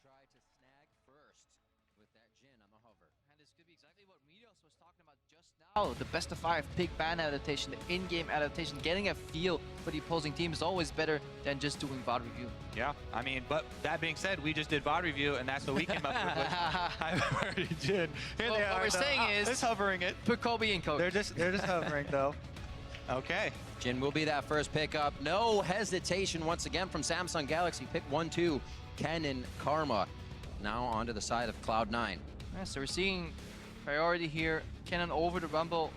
try to snag first with that Jhin on the hover. And this could be exactly what Meteos was talking about just now. The best of 5 pig ban adaptation, the in-game adaptation, getting a feel for the opposing team is always better than just doing VOD review. Yeah, I mean, but that being said, we just did VOD review, and that's what we came up with. I already did. Here Well, they are. what we're saying is, it's hovering it. put Kobe in coach. They're just hovering though. Okay. Jhin will be that first pickup. No hesitation once again from Samsung Galaxy. Pick 1-2, Kennen, Karma. Now onto the side of Cloud9. Yeah, so we're seeing priority here. Kennen over the Rumble.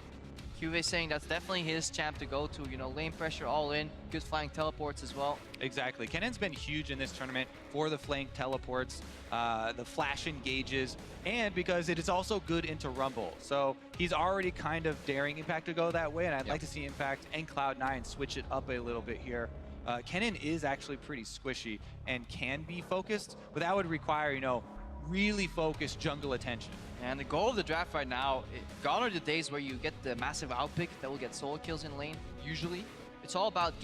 QV saying that's definitely his champ to go to. You know, lane pressure all in. Good flying teleports as well. Exactly. Kennen's been huge in this tournament for the flank teleports, the flash engages, and because it is also good into Rumble. So he's already kind of daring Impact to go that way, and I'd like to see Impact and Cloud9 switch it up a little bit here. Kennen is actually pretty squishy and can be focused, but that would require, you know, really focused jungle attention. And the goal of the draft right now, gone are the days where you get the massive outpick that will get solo kills in lane, usually. It's all about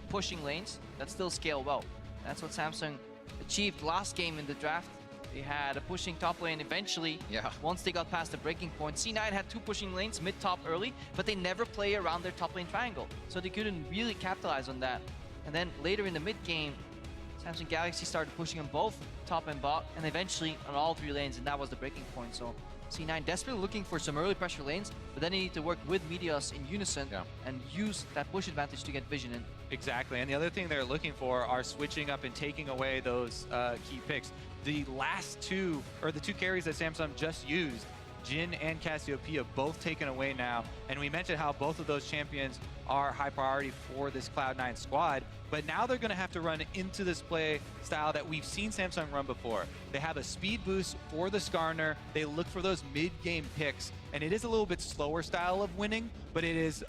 pushing lanes that still scale well. That's what Samsung achieved last game in the draft. They had a pushing top lane eventually. Yeah. Once they got past the breaking point, C9 had 2 pushing lanes, mid-top early, but they never play around their top lane triangle. So they couldn't really capitalize on that. And then later in the mid-game, Samsung Galaxy started pushing on both top and bot, and eventually on all 3 lanes, and that was the breaking point. So C9 desperately looking for some early pressure lanes, but then they need to work with Meteos in unison and use that push advantage to get vision in. Exactly, and the other thing they're looking for are switching up and taking away those key picks. The last 2, or the 2 carries that Samsung just used, Jhin and Cassiopeia, both taken away now, and we mentioned how both of those champions are high priority for this Cloud9 squad, but now they're going to have to run into this play style that we've seen Samsung run before. They have a speed boost for the Skarner, they look for those mid-game picks, and it is a little bit slower style of winning, but it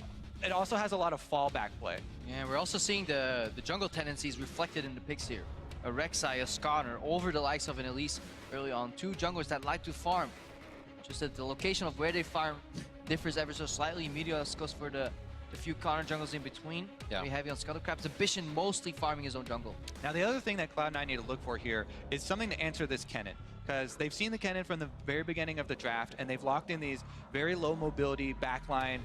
also has a lot of fallback play. Yeah, we're also seeing the jungle tendencies reflected in the picks here. A Rek'Sai, a Skarner, over the likes of an Elise early on. 2 junglers that like to farm. Just that the location of where they farm differs ever so slightly. Meteos goes for the few Connor jungles in between. Very heavy on Scuttlecraft. Ambition mostly farming his own jungle. Now the other thing that Cloud9 need to look for here is something to answer this Kennen, because they've seen the Kennen from the very beginning of the draft, and they've locked in these very low mobility backline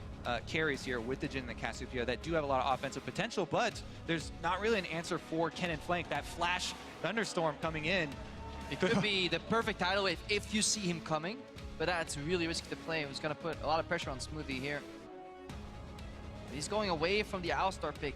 carries here with the Jhin and the Cassiopeia that do have a lot of offensive potential, but there's not really an answer for Kennen flank. That flash thunderstorm coming in. It could be the perfect tidal wave if you see him coming, but that's really risky to play. It was going to put a lot of pressure on Smoothie here. He's going away from the Alistar pick.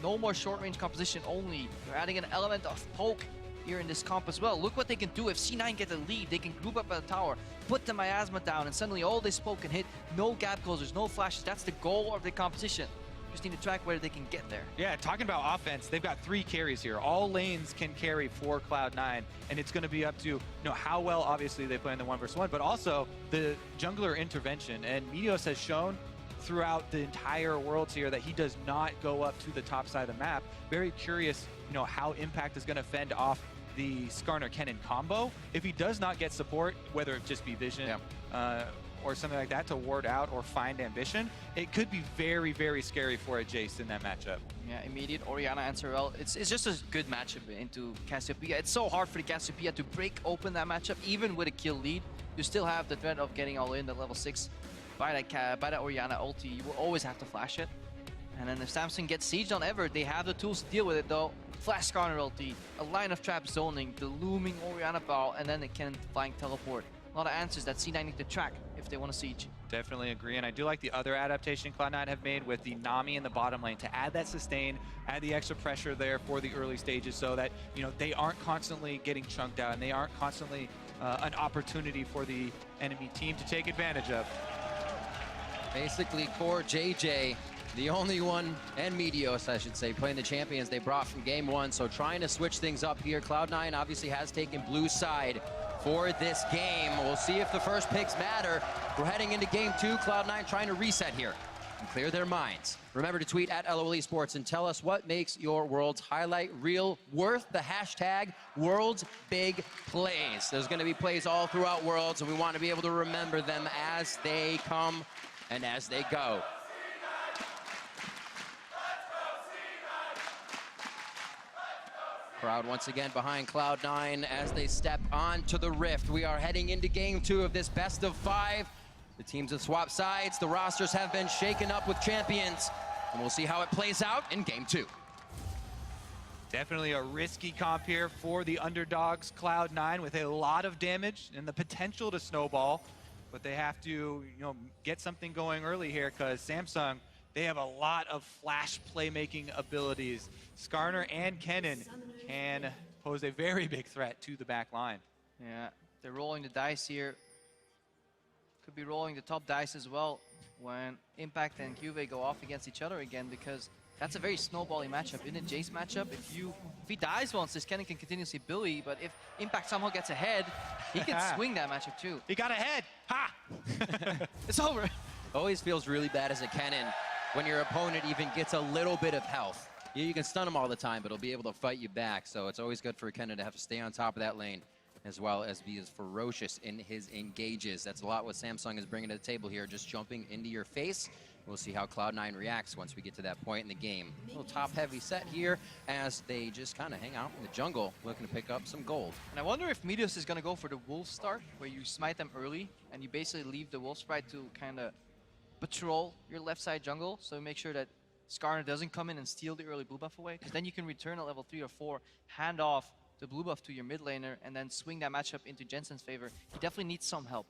No more short-range composition only. They're adding an element of poke here in this comp as well. Look what they can do. If C9 get the lead, they can group up at the tower, put the miasma down, and suddenly all this poke can hit. No gap closers, no flashes. That's the goal of the composition. Just need to track where they can get there. Yeah, talking about offense, they've got 3 carries here. All lanes can carry for Cloud9, and it's going to be up to how well, obviously, they play in the 1v1, but also the jungler intervention. And Meteos has shown throughout the entire Worlds here that he does not go up to the top side of the map. Very curious, how Impact is going to fend off the Skarner Kennen combo. If he does not get support, whether it just be vision or something like that to ward out or find ambition, it could be very, very scary for a Jace in that matchup. Yeah, immediate Orianna and Sorel. It's just a good matchup into Cassiopeia. It's so hard for the Cassiopeia to break open that matchup, even with a kill lead. You still have the threat of getting all in at level 6. By that Orianna ulti, you will always have to flash it. And then if Samsung gets sieged on ever, they have the tools to deal with it though. Flash Skarner ulti, a line of trap zoning, the looming Orianna ball, and then they can flying teleport. A lot of answers that C9 need to track if they want to siege. Definitely agree, and I do like the other adaptation Cloud9 have made with the Nami in the bottom lane to add that sustain, add the extra pressure there for the early stages so that they aren't constantly getting chunked out and they aren't constantly an opportunity for the enemy team to take advantage of. Basically, core JJ, the only one, and Meteos, I should say, playing the champions they brought from game 1. So trying to switch things up here. Cloud9 obviously has taken blue side for this game. We'll see if the first picks matter. We're heading into game 2. Cloud9 trying to reset here and clear their minds. Remember to tweet at LOL Esports and tell us what makes your Worlds highlight reel worth the hashtag Worlds Big Plays. There's going to be plays all throughout Worlds, and we want to be able to remember them as they come and as they go. Crowd once again behind Cloud9 as they step onto the Rift. We are heading into game 2 of this best of 5. The teams have swapped sides. The rosters have been shaken up with champions. And we'll see how it plays out in game 2. Definitely a risky comp here for the underdogs, Cloud9, with a lot of damage and the potential to snowball. But they have to, get something going early here because Samsung, they have a lot of flash playmaking abilities. Skarner and Kennen can pose a very big threat to the back line. Yeah, they're rolling the dice here. Could be rolling the top dice as well when Impact and QV go off against each other again, because that's a very snowbally matchup. In a Jace matchup, if he dies once, this Kennen can continuously Billy, but if Impact somehow gets ahead, he can swing that matchup too. He got ahead. Ha! It's over. Always feels really bad as a Kennen when your opponent even gets a little bit of health. You can stun him all the time, but he'll be able to fight you back. So it's always good for Kennen to have to stay on top of that lane, as well as be as ferocious in his engages. That's a lot what Samsung is bringing to the table here, just jumping into your face. We'll see how Cloud9 reacts once we get to that point in the game. A little top-heavy set here as they just kind of hang out in the jungle, looking to pick up some gold. And I wonder if Meteos is going to go for the Wolf start, where you smite them early, and you basically leave the Wolf Sprite to kind of patrol your left side jungle, so make sure that Skarner doesn't come in and steal the early blue buff away, because then you can return at level 3 or 4, hand off the blue buff to your mid laner, and then swing that matchup into Jensen's favor. He definitely needs some help.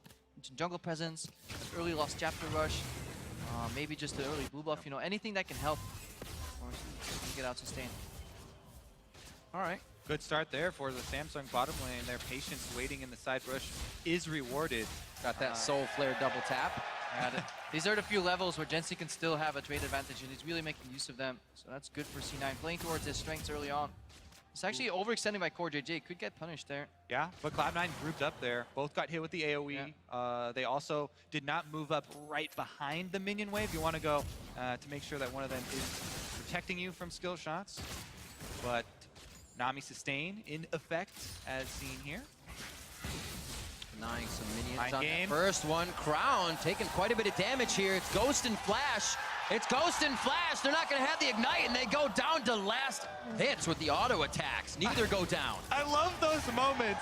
Jungle presence, early lost chapter rush, maybe just the early blue buff, anything that can help or get out sustain. All right. Good start there for the Samsung bottom lane. Their patience waiting in the side rush is rewarded. Got that Soul Flare double tap. These are the few levels where Jensen can still have a trade advantage, and he's really making use of them. So that's good for C9, playing towards his strengths early on. It's actually overextending by CoreJJ, could get punished there. Yeah, but Cloud9 grouped up there. Both got hit with the AoE. Yeah. They also did not move up right behind the minion wave. You want to go to make sure that one of them is protecting you from skill shots. But Nami sustain in effect, as seen here. Denying some minions Mind on game. that first one. Crown taking quite a bit of damage here. It's Ghost and Flash. It's Ghost and Flash. They're not going to have the Ignite, and they go down to last hits with the auto attacks. Neither go down. I love those moments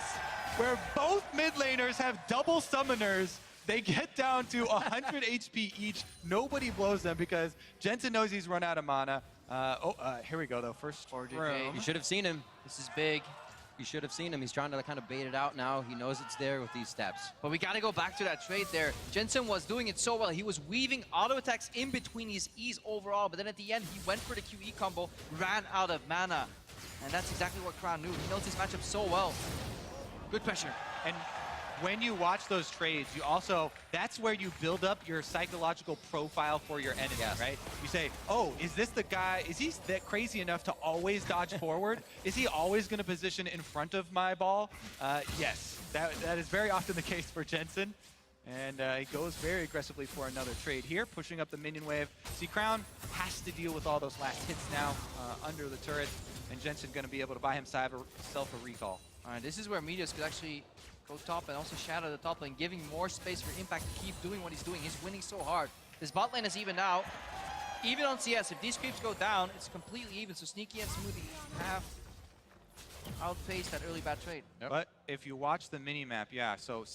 where both mid laners have double summoners. They get down to 100 HP each. Nobody blows them because Jensen knows he's run out of mana. Here we go, though. First room. You should have seen him. This is big. You should have seen him. He's trying to kind of bait it out now. He knows it's there with these steps. But we got to go back to that trade there. Jensen was doing it so well. He was weaving auto attacks in between his E's overall, but then at the end, he went for the QE combo, ran out of mana. And that's exactly what Crown knew. He knows this matchup so well. Good pressure. And when you watch those trades, you also, that's where you build up your psychological profile for your enemy, right? You say, oh, is this the guy, is he that crazy enough to always dodge forward? Is he always going to position in front of my ball? Yes, that is very often the case for Jensen. And he goes very aggressively for another trade here, pushing up the minion wave. See, Crown has to deal with all those last hits now under the turret, and Jensen going to be able to buy himself a recall. All right, this is where Meteos could actually go top and also shadow the top lane, giving more space for Impact to keep doing what he's doing. He's winning so hard. This bot lane is even now. Even on CS, if these creeps go down, it's completely even. So Sneaky and Smoothie have outpaced that early bad trade. Yep. But if you watch the mini-map, so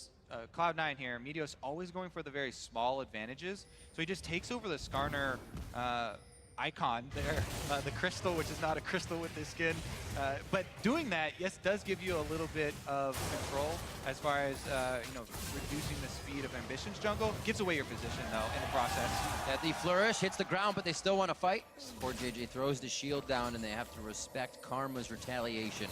Cloud9 here, Meteos always going for the very small advantages. So he just takes over the Skarner icon there, the crystal, which is not a crystal with this skin. But doing that, yes, does give you a little bit of control as far as, reducing the speed of Ambition's jungle. Gives away your position, though, in the process. Yeah, the flourish hits the ground, but they still want to fight. CoreJJ throws the shield down, and they have to respect Karma's retaliation.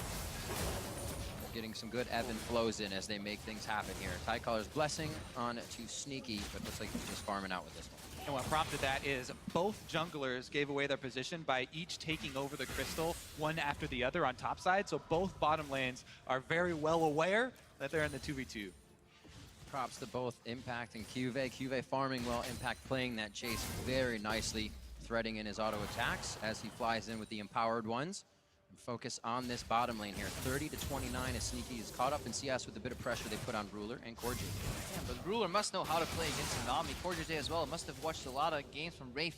Getting some good ebb and flows in as they make things happen here. Tycaller's blessing on to Sneaky, but looks like he's just farming out with this one. And what prompted that is both junglers gave away their position by each taking over the crystal one after the other on top side. So both bottom lanes are very well aware that they're in the 2v2. Props to both Impact and QV. QV farming well, Impact playing that chase very nicely, threading in his auto attacks as he flies in with the empowered ones. Focus on this bottom lane here. 30 to 29 as Sneaky is caught up in CS with a bit of pressure they put on Ruler and CoreJJ. Yeah, but Ruler must know how to play against Nami. CoreJJ as well must have watched a lot of games from Wraith,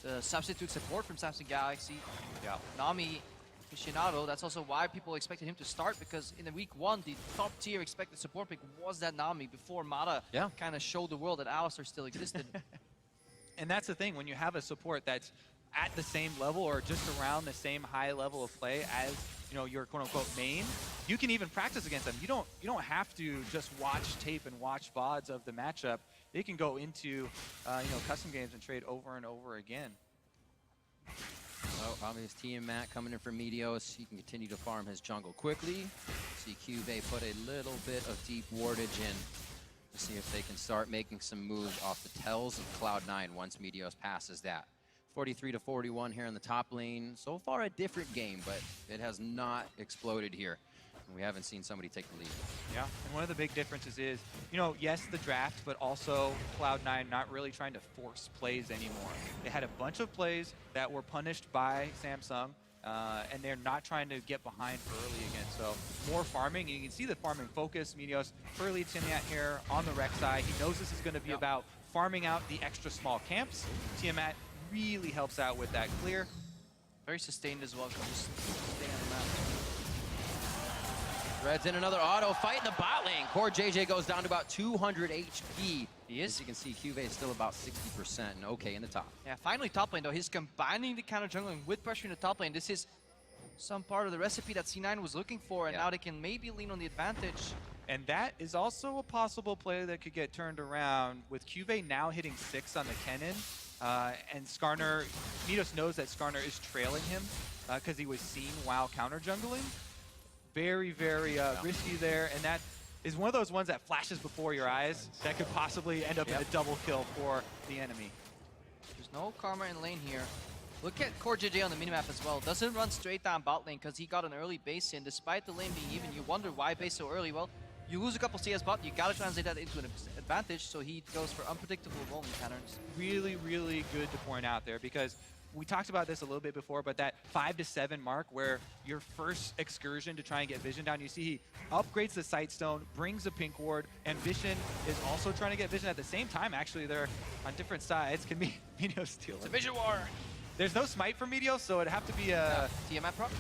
the substitute support from Samsung Galaxy. Yeah. Nami aficionado. That's also why people expected him to start, because in the week 1, the top tier expected support pick was that Nami before Mata kind of showed the world that Alistar still existed. And that's the thing, when you have a support that's at the same level or just around the same high level of play as your quote-unquote main, you can even practice against them. You don't have to just watch tape and watch VODs of the matchup. They can go into custom games and trade over and over again. Oh, obviously Tiamat coming in for Meteos. He can continue to farm his jungle quickly. See Cuvee put a little bit of deep wardage in to see if they can start making some moves off the tells of Cloud9 once Meteos passes that. 43-41 here in the top lane. So far a different game, but it has not exploded here. We haven't seen somebody take the lead. Yeah, and one of the big differences is, yes, the draft, but also Cloud9 not really trying to force plays anymore. They had a bunch of plays that were punished by Samsung, and they're not trying to get behind early again. So more farming, and you can see the farming focus. Meteos, early Tiamat here on the Rec side. He knows this is going to be about farming out the extra small camps. Tiamat really helps out with that clear. Very sustained as well, just staying on the map. Red's in another auto fight in the bot lane. Core JJ goes down to about 200 HP. He is. As you can see, Cuvee is still about 60% and okay in the top. Yeah, finally top lane though. He's combining the counter jungling with pressure in the top lane. This is some part of the recipe that C9 was looking for, and now they can maybe lean on the advantage. And that is also a possible play that could get turned around with Cuvee now hitting 6 on the Kennen. And Skarner, Meteos knows that Skarner is trailing him because he was seen while counter jungling. Very, very risky there, and that is one of those ones that flashes before your eyes that could possibly end up in a double kill for the enemy. There's no Karma in lane here. Look at Core JJ on the minimap as well. Doesn't run straight down bot lane because he got an early base in. Despite the lane being even, you wonder why base so early. Well, you lose a couple CS bot, you gotta translate that into an advantage, so he goes for unpredictable roaming patterns. Really, really good to point out there, because we talked about this a little bit before, but that 5 to 7 mark where your first excursion to try and get Vision down, you see he upgrades the Sightstone, brings a pink ward, and Vision is also trying to get Vision at the same time. Actually, they're on different sides. Can be Meteos steal it. It's a Vision war! There's no smite for Meteos, so it'd have to be a... Tiamat prop?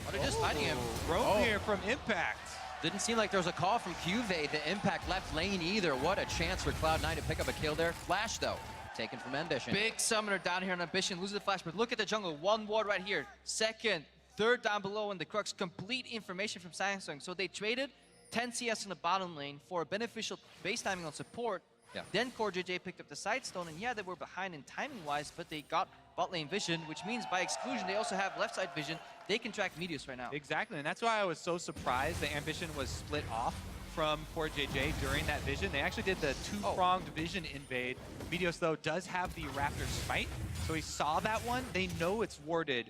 Oh, they're just fighting him. Roam here from Impact. Didn't seem like there was a call from Cuvee. The Impact left lane either. What a chance for Cloud9 to pick up a kill there. Flash, though, taken from Ambition. Big summoner down here on Ambition, loses the flash, but look at the jungle. One ward right here. Second, third down below in the Crux. Complete information from Samsung. So they traded 10 CS in the bottom lane for a beneficial base timing on support. Yeah. Then Core JJ picked up the Sightstone, and yeah, they were behind in timing-wise, but they got bot lane vision, which means by exclusion, they also have left side vision. They can track Meteos right now. Exactly, and that's why I was so surprised that Ambition was split off from Core JJ during that vision. They actually did the two-pronged vision invade. Meteos, though, does have the Raptor Smite, so he saw that one. They know it's warded,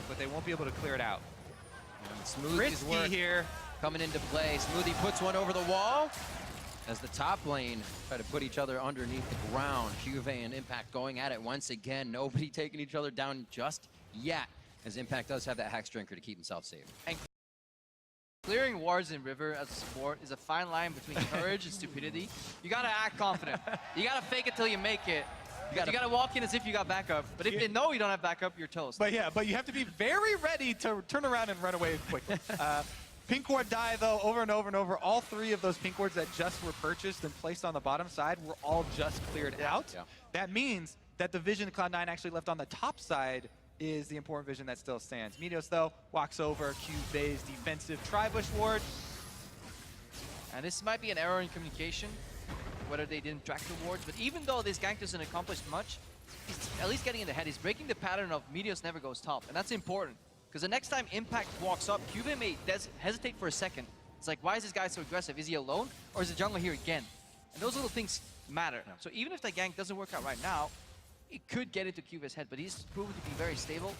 but they won't be able to clear it out. Smoothie's work here coming into play. Smoothie puts one over the wall as the top lane try to put each other underneath the ground. Cuvee and Impact going at it once again. Nobody taking each other down just yet, as Impact does have that Hex Drinker to keep himself safe. And clearing wards in River as a support is a fine line between courage and stupidity. You gotta act confident. You gotta fake it till you make it. You gotta walk in as if you got backup. But if they know you don't have backup, you're toast. But yeah, but you have to be very ready to turn around and run away quickly. Pink ward die, though, over and over and over. All 3 of those pink wards that just were purchased and placed on the bottom side were all just cleared out. Yeah. That means that the vision Cloud9 actually left on the top side is the important vision that still stands. Meteos, though, walks over Cuvee's defensive Tri-Bush ward. And this might be an error in communication, whether they didn't track the wards, but even though this gank doesn't accomplish much, he's at least getting in the head. He's breaking the pattern of Meteos never goes top, and that's important. Because the next time Impact walks up, Cuvee may hesitate for a second. It's like, why is this guy so aggressive? Is he alone? Or is the jungle here again? And those little things matter. Yeah. So even if the gank doesn't work out right now, it could get into Cuvee's head, but he's proven to be very stable.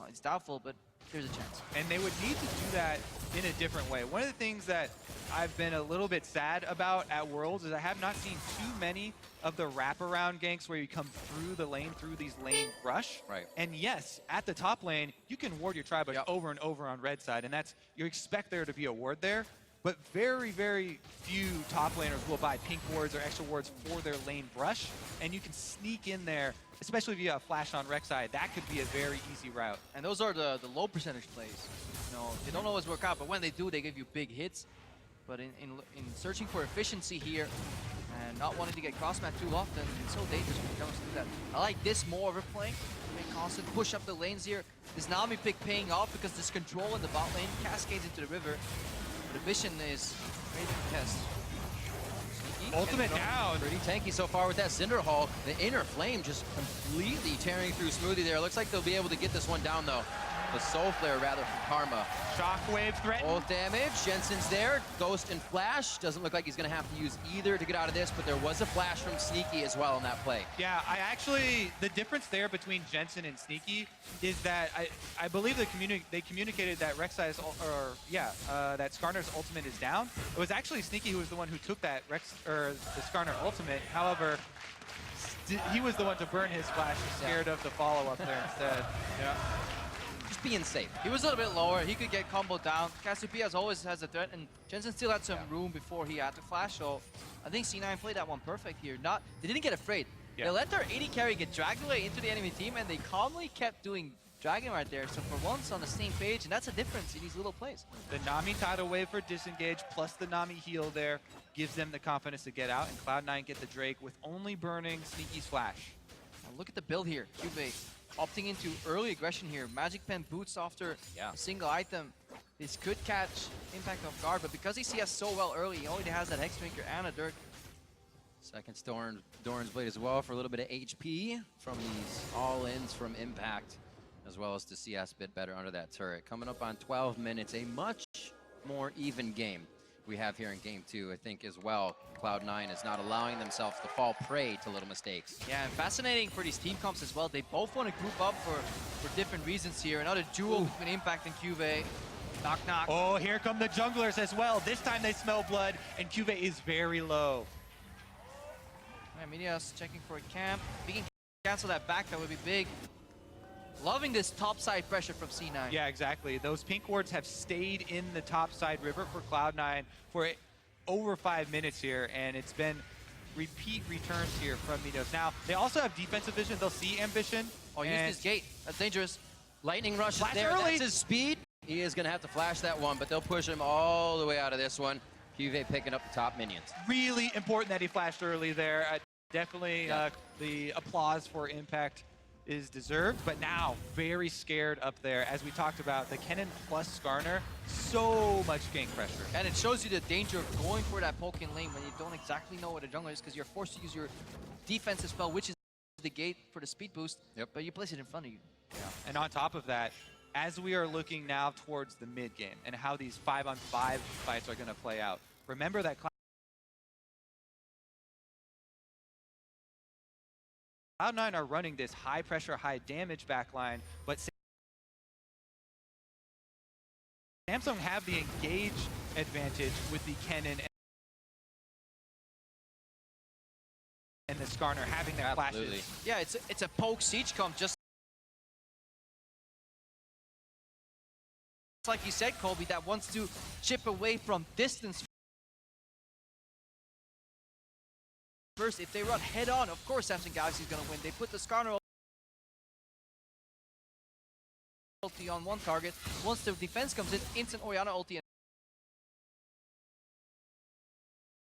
It's doubtful, but there's a chance. And they would need to do that in a different way. One of the things that I've been a little bit sad about at Worlds is I have not seen too many of the wraparound ganks where you come through the lane, through these lane rush. Right. And yes, at the top lane, you can ward your Tri-Bush over and over on red side, and that's, you expect there to be a ward there. But very, very few top laners will buy pink wards or extra wards for their lane brush, and you can sneak in there especially via a flash on Rek'Sai, that could be a very easy route. And those are the low percentage plays. You know, they don't always work out, but when they do, they give you big hits. But in searching for efficiency here and not wanting to get cross-mat too often, it's so dangerous when it comes to that. I like this more overplaying. Constant push up the lanes here. This Nami pick paying off because this control in the bot lane cascades into the river. But the vision is ready to test. Ultimate down. Pretty tanky so far with that Cinderhawk. The inner flame just completely tearing through Smoothie there. Looks like they'll be able to get this one down though. The Soul Flare rather from Karma. Shockwave threatened. Both damage. Jensen's there. Ghost and Flash. Doesn't look like he's going to have to use either to get out of this, but there was a Flash from Sneaky as well on that play. Yeah, the difference there between Jensen and Sneaky is that I believe they communicated that Rek'Sai's, that Skarner's ultimate is down. It was actually Sneaky who was the one who took that the Skarner ultimate. However, he was the one to burn his Flash, scared of the follow-up there instead. Yeah. Just being safe. He was a little bit lower. He could get comboed down. Cassiopeia as always has a threat, and Jensen still had some room before he had to flash. So I think C9 played that one perfect here. They didn't get afraid. Yeah. They let their AD carry get dragged away into the enemy team, and they calmly kept doing Dragon right there. So for once on the same page, and that's a difference in these little plays. The Nami tidal wave for disengage plus the Nami heal there gives them the confidence to get out, and Cloud9 get the Drake with only burning Sneaky's flash. Now look at the build here. Cube opting into early aggression here. Magic Pen boots after a single item. This could catch Impact off guard, but because he CS so well early, he already has that Hexdrinker and a Dirk. Second Doran's Blade as well for a little bit of HP from these all-ins from Impact, as well as the CS bit better under that turret. Coming up on 12 minutes, a much more even game we have here in game 2, I think, as well. Cloud9 is not allowing themselves to fall prey to little mistakes. Yeah, and fascinating for these team comps as well. They both want to group up for different reasons here. Another duel between Impact and Cuvee. Knock, knock. Oh, here come the junglers as well. This time they smell blood, and Cuvee is very low. Yeah, Media's checking for a camp. If he can cancel that back, that would be big. Loving this topside pressure from C9. Yeah, exactly. Those pink wards have stayed in the topside river for Cloud9 for over 5 minutes here, and it's been repeat returns here from Midos. Now, they also have defensive vision. They'll see Ambition. Oh, use this gate. That's dangerous. Lightning rush is there. Early. That's his speed. He is going to have to flash that one, but they'll push him all the way out of this one. Cuvee picking up the top minions. Really important that he flashed early there. Definitely the applause for Impact is deserved, but now very scared up there. As we talked about, the Kennen plus Skarner, so much gank pressure. And it shows you the danger of going for that poke in lane when you don't exactly know what a jungler is, because you're forced to use your defensive spell, which is the gate for the speed boost, but you place it in front of you. Yeah. And on top of that, as we are looking now towards the mid game and how these 5-on-5 fights are going to play out, remember that Cloud9 are running this high pressure, high damage backline, but Samsung have the engage advantage with the Kennen and the Skarner having their flashes. Yeah, it's a poke siege comp, just like you said, Colby, that wants to chip away from distance. First, if they run head-on, of course Samsung Galaxy is going to win. They put the Skarner ulti on one target. Once the defense comes in, instant Orianna ulti,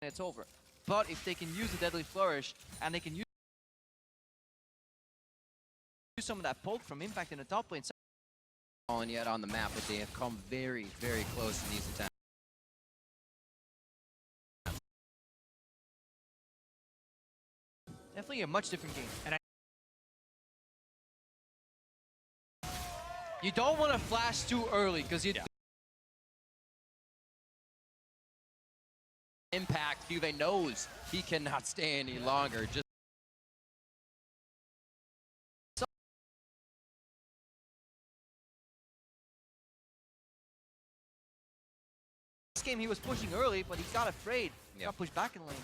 and it's over. But if they can use the Deadly Flourish, and they can use some of that poke from Impact in the top lane. Fallen yet on the map, but they have come very, very close to these attacks. Definitely a much different game. And you don't want to flash too early, because you Impact, Cuvee knows he cannot stay any longer. Just this game he was pushing early, but he got afraid. He got pushed back in lane.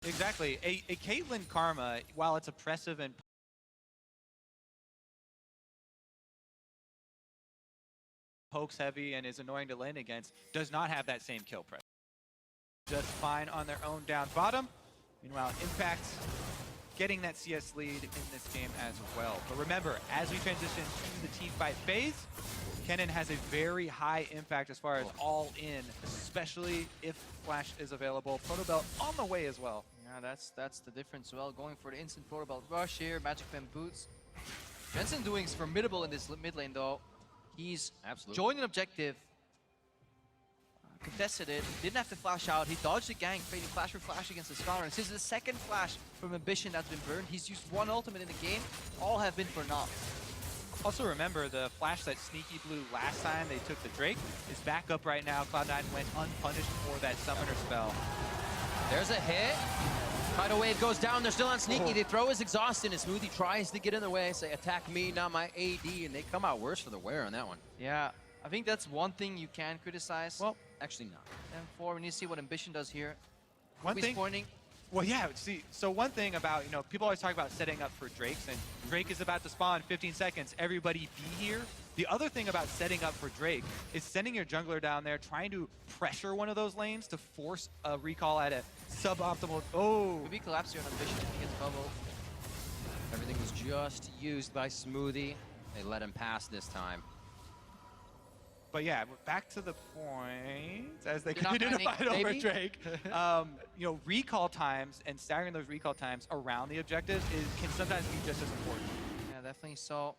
Exactly. A Caitlyn Karma, while it's oppressive and pokes heavy and is annoying to lane against, does not have that same kill pressure. Just fine on their own down bottom. Meanwhile, Impact getting that CS lead in this game as well. But remember, as we transition to the team fight phase, Kennen has a very high impact as far as all in, especially if Flash is available. Proto Belt on the way as well. Yeah, that's the difference. Well, going for the instant Proto Belt rush here, Magic Pen boots. Jensen doing formidable in this mid lane though. He's joined an objective, contested it, didn't have to flash out. He dodged the gank, fading flash for flash against the Scholar. And since the second flash from Ambition that's been burned, he's used one ultimate in the game. All have been for naught. Also remember, the flash that Sneaky blew last time they took the Drake is back up right now. Cloud9 went unpunished for that summoner spell. There's a hit. Tidal Wave goes down. They're still on Sneaky. They throw his exhaust in, and Smoothie tries to get in the way, say, attack me, not my AD, and they come out worse for the wear on that one. Yeah, I think that's one thing you can criticize. Well, actually not. M4, we need to see what Ambition does here. One thing, pointing. well, yeah, see, so one thing about, you know, people always talk about setting up for Drakes, and Drake is about to spawn 15 seconds, everybody be here. The other thing about setting up for Drake is sending your jungler down there, trying to pressure one of those lanes to force a recall at a suboptimal, Maybe collapse here on Ambition if he gets bubbled. Everything was just used by Smoothie. They let him pass this time. But yeah, we're back to the point as they You're not continue to finding fight over maybe? Drake. You know, recall times and staggering those recall times around the objectives can sometimes be just as important. Yeah, definitely. So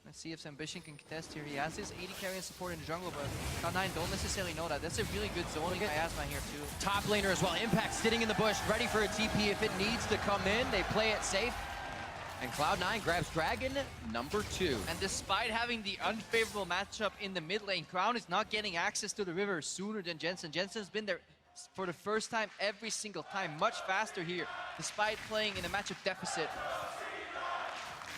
let's see if Ambition can contest here. He has his AD carry and support in the jungle, but Cloud9 don't necessarily know that. That's a really good zoning by Asma here too. Top laner as well. Impact sitting in the bush, ready for a TP if it needs to come in. They play it safe. And Cloud9 grabs Dragon number 2. And despite having the unfavorable matchup in the mid lane, Crown is not getting access to the river sooner than Jensen. Jensen's been there for the first time every single time, much faster here, despite playing in a matchup deficit.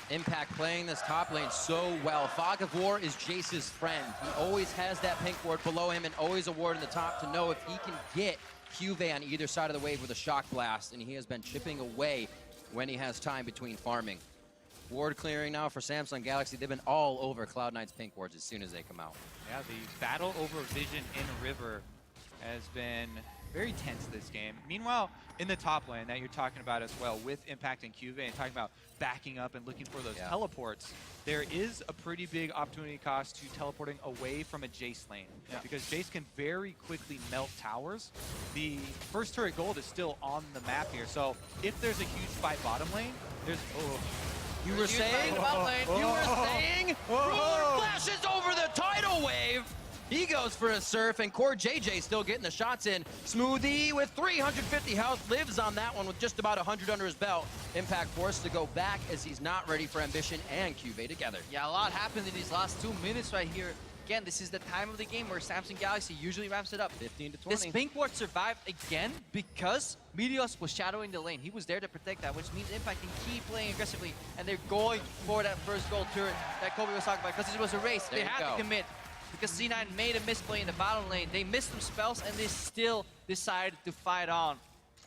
Impact playing this top lane so well. Fog of War is Jace's friend. He always has that pink ward below him and always a ward in the top to know if he can get Juve on either side of the wave with a shock blast, and he has been chipping away when he has time between farming. Ward clearing now for Samsung Galaxy. They've been all over Cloud9's pink wards as soon as they come out. Yeah, the battle over vision in River has been very tense this game. Meanwhile, in the top lane that you're talking about as well, with Impact and Juve, and talking about backing up and looking for those teleports, there is a pretty big opportunity cost to teleporting away from a Jace lane. Because Jace can very quickly melt towers. The first turret gold is still on the map here, so if there's a huge fight bottom lane, there's... You were saying? You were saying? Ruler flashes over the tidal wave. He goes for a surf, and Core JJ still getting the shots in. Smoothie with 350 health lives on that one with just about 100 under his belt. Impact forced to go back as he's not ready for Ambition and Cuvée together. Yeah, a lot happened in these last 2 minutes right here. Again, this is the time of the game where Samsung Galaxy usually ramps it up. 15 to 20. This pink ward survived again because Meteos was shadowing the lane. He was there to protect that, which means Impact can keep playing aggressively, and they're going for that first gold turret that Kobe was talking about because it was a race. They had to commit because C9 made a misplay in the bottom lane. They missed some spells, and they still decided to fight on.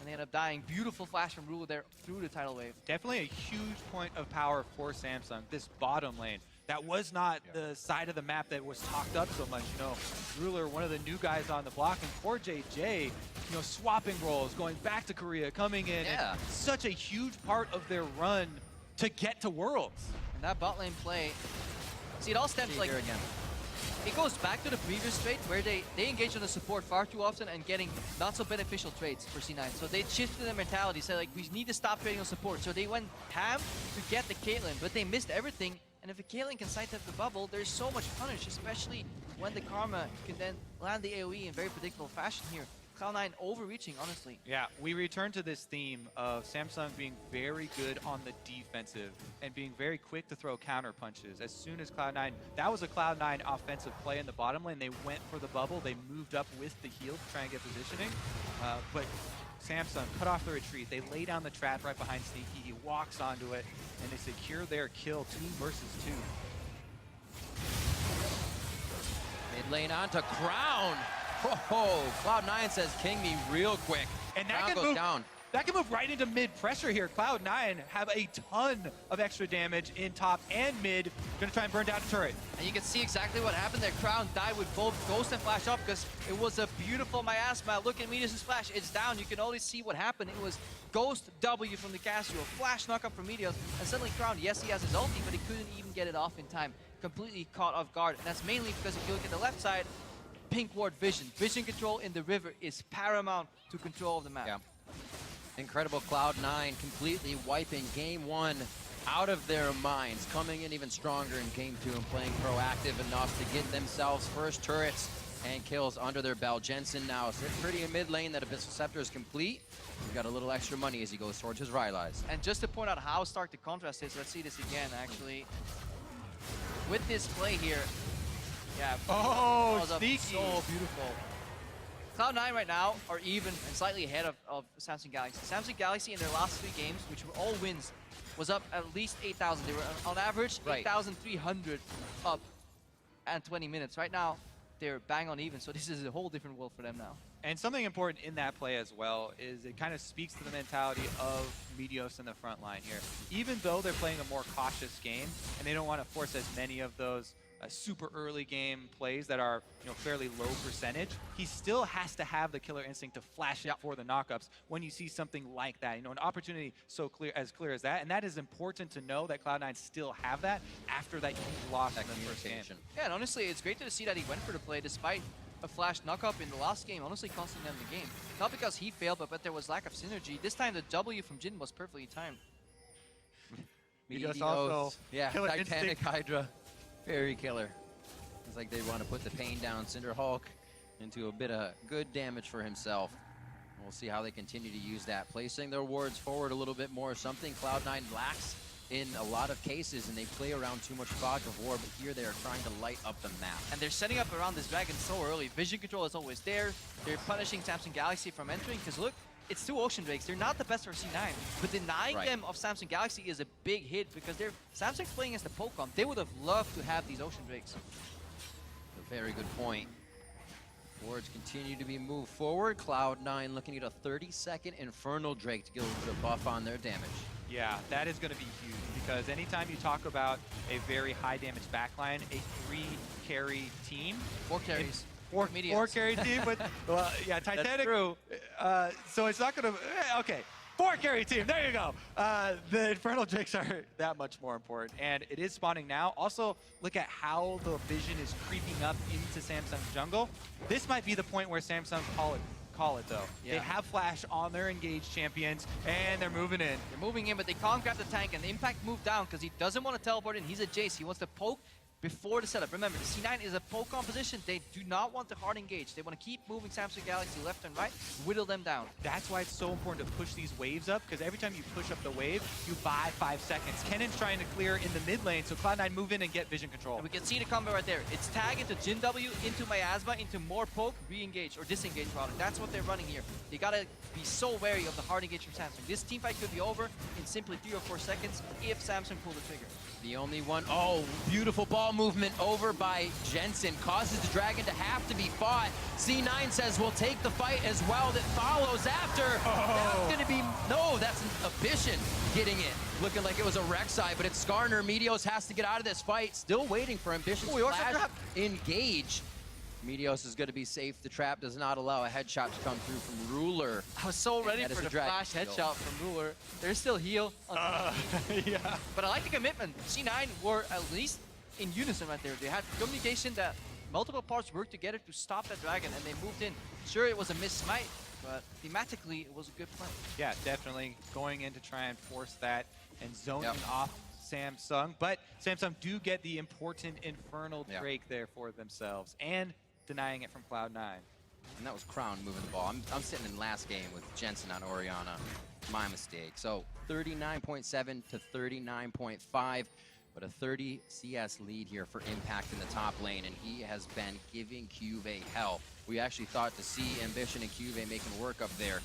And they end up dying. Beautiful flash from Ruler there through the tidal wave. Definitely a huge point of power for Samsung, this bottom lane. That was not the side of the map that was talked up so much. You know, Ruler, one of the new guys on the block, and Core JJ, you know, swapping roles, going back to Korea, coming in. Yeah. And such a huge part of their run to get to Worlds. And that bot lane play, see, it all stems like, here again. it goes back to the previous trade where they engage on the support far too often and getting not so beneficial trades for C9. So they shifted their mentality, said like, we need to stop trading on support. So they went ham to get the Caitlyn, but they missed everything. And if a Caitlyn can sight up the bubble, there's so much punish, especially when the Karma can then land the AoE in very predictable fashion here. Cloud9 overreaching, honestly. Yeah, we return to this theme of Samsung being very good on the defensive and being very quick to throw counter punches. As soon as Cloud9, that was a Cloud9 offensive play in the bottom lane. They went for the bubble. They moved up with the heal to try and get positioning. But Samsung cut off the retreat. They lay down the trap right behind Sneaky. He walks onto it, and they secure their kill 2 versus 2. Mid lane on to Crown. Oh, Cloud9 says king me real quick. And that Crown can goes move down. that can move right into mid pressure here. Cloud9 have a ton of extra damage in top and mid. Gonna try and burn down the turret. And you can see exactly what happened there. Crown died with both Ghost and Flash up because it was a beautiful miasma. Look at Meteos' Flash. It's down. You can only see what happened. It was Ghost W from the Casio, Flash knockup from Meteos, and suddenly Crown, yes, he has his ulti, but he couldn't even get it off in time. Completely caught off guard. And that's mainly because if you look at the left side, Pink Ward Vision. Vision control in the river is paramount to control of the map. Yeah. Incredible Cloud9 completely wiping game 1 out of their minds, coming in even stronger in game 2 and playing proactive enough to get themselves first turrets and kills under their belt. Jensen now sits pretty in mid lane. That Abyssal Scepter is complete. He's got a little extra money as he goes towards his Rylai's. And just to point out how stark the contrast is, let's see this again, actually. With this play here, yeah. Oh, that was sneaky. So beautiful. Cloud9 right now are even and slightly ahead of Samsung Galaxy. Samsung Galaxy in their last 3 games, which were all wins, was up at least 8,000. They were on average 8,300 up and 20 minutes. Right now, they're bang on even, so this is a whole different world for them now. And something important in that play as well is it kind of speaks to the mentality of Meteos in the front line here. Even though they're playing a more cautious game and they don't want to force as many of those super early game plays that are fairly low percentage, he still has to have the killer instinct to flash it for the knockups when you see something like that. An opportunity so clear as that, and that is important to know that Cloud9 still have that after that huge loss in the first game. Yeah, and honestly, it's great to see that he went for the play despite a flash knockup in the last game, honestly costing them the game. Not because he failed, but there was lack of synergy. This time the W from Jin was perfectly timed. Meteos also, yeah, killer Titanic instinct. Hydra. Very killer. It's like they want to put the pain down Cinder Hulk into a bit of good damage for himself. We'll see how they continue to use that. Placing their wards forward a little bit more, something Cloud9 lacks in a lot of cases, and they play around too much fog of war, but here they are trying to light up the map. And they're setting up around this dragon so early. Vision control is always there. They're punishing Samsung Galaxy from entering, because look, it's 2 Ocean Drakes. They're not the best for C9, but denying them of Samsung Galaxy is a big hit because Samsung's playing as the Pokemon. They would have loved to have these Ocean Drakes. A very good point. Wards continue to be moved forward. Cloud9 looking at a 30-second Infernal Drake to get a little bit of buff on their damage. Yeah, that is going to be huge because anytime you talk about a very high damage backline, a 3-carry team. 4 carries. 4 carry team, but well, yeah, Titanic. That's true. So it's not going to. Okay, 4 carry team. There you go. The Infernal Drakes are that much more important, and it is spawning now. Also, look at how the vision is creeping up into Samsung's jungle. This might be the point where Samsung call it though. Yeah. They have Flash on their engaged champions, and they're moving in. They're moving in, but they can't grab the tank, and the Impact moved down because he doesn't want to teleport in. He's a Jace. He wants to poke before the setup. Remember, the C9 is a poke composition. They do not want to hard engage. They want to keep moving Samsung Galaxy left and right, whittle them down. That's why it's so important to push these waves up, because every time you push up the wave, you buy 5 seconds. Kennen's trying to clear in the mid lane, so Cloud9 move in and get vision control. And we can see the combo right there. It's tag into Jin W, into Miasma, into more poke, re-engage, or disengage rather. That's what they're running here. You gotta be so wary of the hard engage from Samsung. This teamfight could be over in simply 3 or 4 seconds if Samsung pull the trigger. The only one, oh, beautiful ball movement over by Jensen. Causes the dragon to have to be fought. C9 says we'll take the fight as well. That follows after. That's gonna be, no, that's Ambition getting it. Looking like it was a Rek'Sai, but it's Skarner. Meteos has to get out of this fight. Still waiting for Ambition's flash engage. Meteos is going to be safe. The trap does not allow a headshot to come through from Ruler. I was so ready for the flash headshot from Ruler. There's still heal. Yeah. But I like the commitment. C9 were at least in unison right there. They had communication that multiple parts worked together to stop that dragon, and they moved in. Sure, it was a missed smite, but thematically, it was a good play. Yeah, definitely going in to try and force that and zoning off Samsung. But Samsung do get the important Infernal Drake there for themselves and denying it from Cloud9. And that was Crown moving the ball. I'm sitting in last game with Jensen on Orianna. My mistake. So 39.7 to 39.5, but a 30 CS lead here for Impact in the top lane, and he has been giving Cuvee hell. We actually thought to see Ambition and Cuvee making work up there.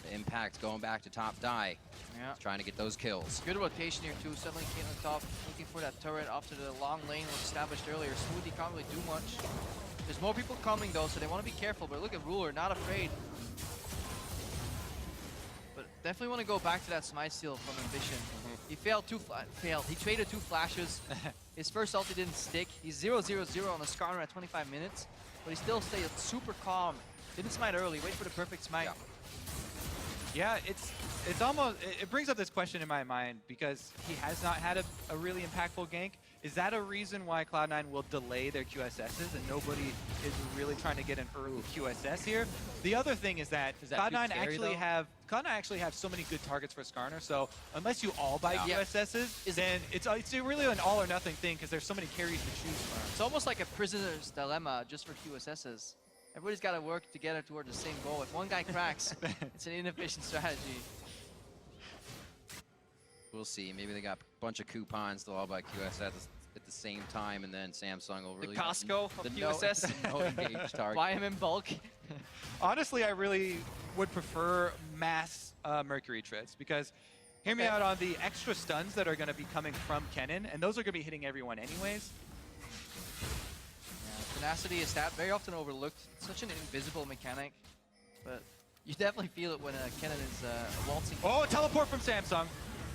The Impact going back to top die. Yeah. Trying to get those kills. Good rotation here too. Suddenly Caitlyn top looking for that turret after the long lane was established earlier. Smoothie can't really do much. There's more people coming though, so they want to be careful. But look at Ruler, not afraid. But Definitely want to go back to that smite steal from Ambition. He failed failed. He traded 2 flashes. His first ulti didn't stick. He's 0-0-0 on the Skarner at 25 minutes, but he still stayed super calm. Didn't smite early. Wait for the perfect smite. Yeah, it's almost, it brings up this question in my mind because he has not had a really impactful gank. Is that a reason why Cloud9 will delay their QSSs and nobody is really trying to get an early QSS here? The other thing is that Cloud9 actually have so many good targets for Skarner, so unless you all buy QSSs, then it's really an all or nothing thing because there's so many carries to choose from. It's almost like a prisoner's dilemma just for QSSs. Everybody's got to work together toward the same goal. If one guy cracks, it's an inefficient strategy. We'll see. Maybe they got a bunch of coupons. They'll all buy QSS at the same time, and then Samsung will really... The Costco of QSS. No engaged target. Buy him in bulk. Honestly, I really would prefer mass Mercury trades because hear me out on the extra stuns that are going to be coming from Kennen, and those are going to be hitting everyone anyways. Tenacity is that very often overlooked. It's such an invisible mechanic, but you definitely feel it when Kennen is waltzing. Oh, teleport from Samsung.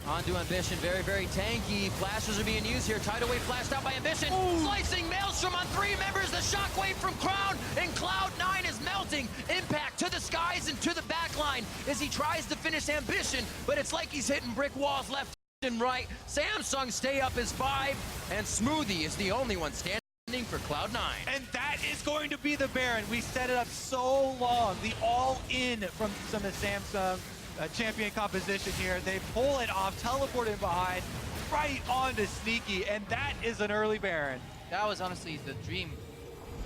Onto Ambition, very, very tanky. Flashes are being used here. Tidal Wave flashed out by Ambition. Ooh. Slicing Maelstrom on 3 members. The shockwave from Crown, and Cloud9 is melting. Impact to the skies and to the backline as he tries to finish Ambition, but it's like he's hitting brick walls left and right. Samsung stay up as 5, and Smoothie is the only one standing for Cloud9. And that is going to be the Baron. We set it up so long. The all-in from some of the Samsung champion composition here. They pull it off, teleport in behind, right onto Sneaky, and that is an early Baron. That was honestly the dream.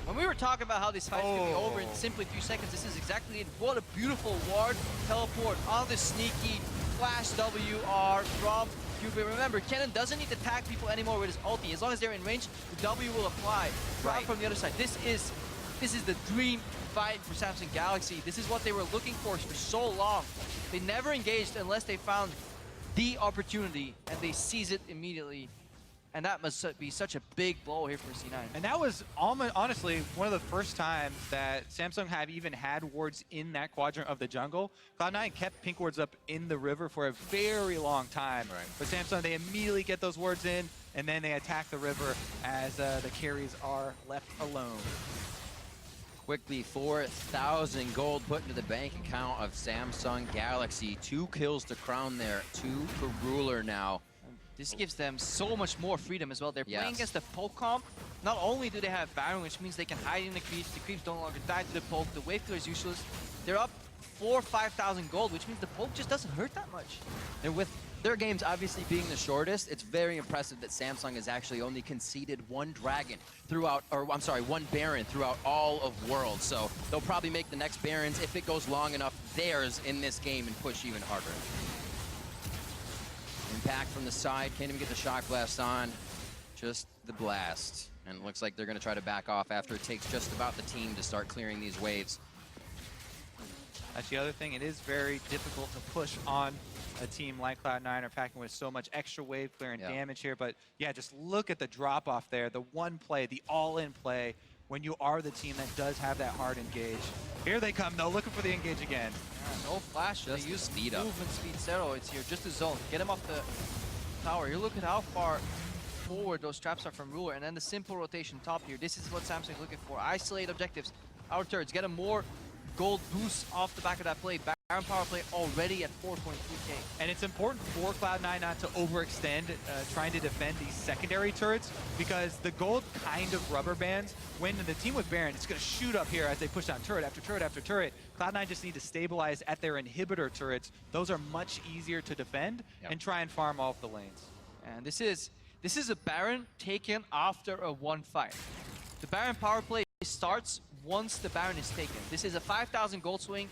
When we were talking about how this fight's gonna be over in simply 3 seconds, this is exactly it. What a beautiful ward teleport on the Sneaky flash WR from Cupid. Remember, Kennen doesn't need to tag people anymore with his ulti. As long as they're in range, the W will apply. Right from the other side. This is the dream fight for Samsung Galaxy. This is what they were looking for so long. They never engaged unless they found the opportunity, and they seize it immediately. And that must be such a big blow here for C9. And that was honestly one of the first times that Samsung have even had wards in that quadrant of the jungle. Cloud9 kept pink wards up in the river for a very long time. Right. But Samsung, they immediately get those wards in, and then they attack the river as the carries are left alone. Quickly, 4,000 gold put into the bank account of Samsung Galaxy. 2 kills to Crown there, 2 for Ruler now. This gives them so much more freedom as well. They're playing against the poke comp. Not only do they have Baron, which means they can hide in the creeps don't longer die to the poke, the wave clear is useless. They're up 4,000 or 5,000 gold, which means the poke just doesn't hurt that much. And with their games obviously being the shortest, it's very impressive that Samsung has actually only conceded 1 dragon throughout, or I'm sorry, 1 Baron throughout all of Worlds. So they'll probably make the next Barons, if it goes long enough, theirs in this game and push even harder. Impact from the side, can't even get the Shock Blast on, just the blast. And it looks like they're going to try to back off after it takes just about the team to start clearing these waves. That's the other thing. It is very difficult to push on a team like Cloud9 are packing with so much extra wave clear and damage here. But yeah, just look at the drop off there. The one play, the all-in play, when you are the team that does have that hard engage. Here they come though, looking for the engage again. No flash, just they use speed up. movement speed steroids here, just to zone. Get him off the tower. You look at how far forward those traps are from Ruler, and then the simple rotation top here. This is what Samsung's looking for. Isolate objectives. Our turrets, get them more gold boosts off the back of that play. Baron power play already at 4.3k. And it's important for Cloud9 not to overextend trying to defend these secondary turrets, because the gold kind of rubber bands. When the team with Baron, it's going to shoot up here as they push down turret after turret after turret. Cloud9 just need to stabilize at their inhibitor turrets. Those are much easier to defend and try and farm off the lanes. And this is a Baron taken after a 1-5. The Baron power play starts once the Baron is taken. This is a 5,000 gold swing